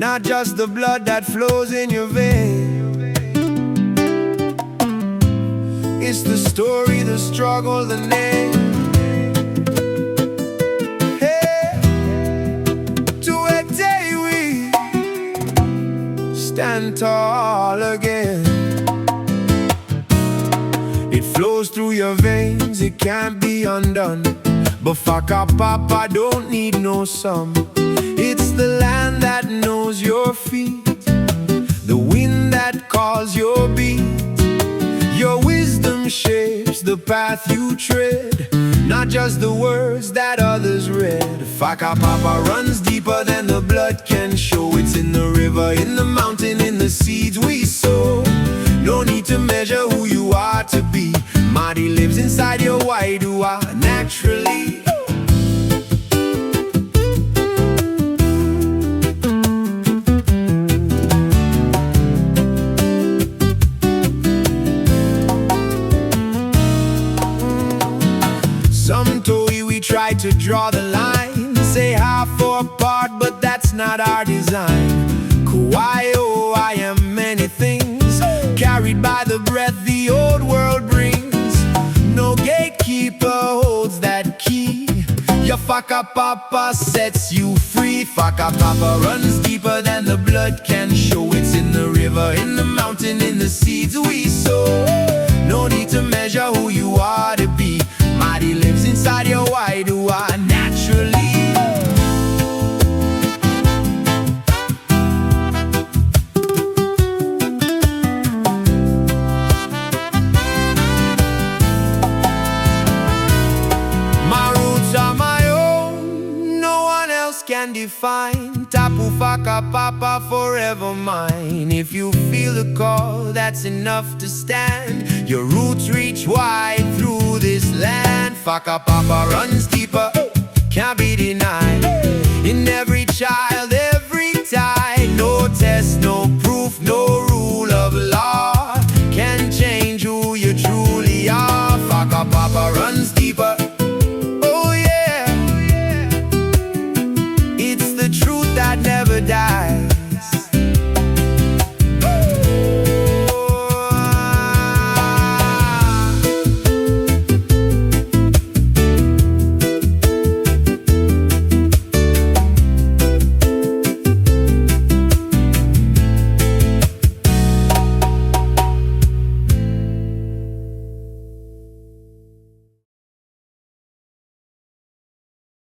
not just the blood that flows in your veins. It's the story, the struggle, the name. Hey, to a day we stand tall again. It flows through your veins, it can't be undone. But whakapapa don't need no sum. It's the land that knows your feet, the wind that calls your beat. Your wisdom shapes the path you tread, not just the words that others read. Whakapapa runs deeper than the blood can show. It's in the river, in the mountain, in the seeds we sow. No need to measure who you are to be. Māori lives inside your waitua naturally. Some toi we try to draw the line, say half or apart, but that's not our design. Kākano Au, I am many things, carried by the breath the old world brings. No gatekeeper holds that key. Your whakapapa sets you free. Whakapapa runs deeper than the blood can show. It's in the river, in the mountain, in the seeds we sow. No need to measure who you are to be. Māori lives inside your waitua naturally. My roots are my own, no one else can define. Tapu whakapapa forever mine. If you feel the call, that's enough to stand. Your roots reach wide through this land. Whakapapa runs deeper, can't be denied. In every child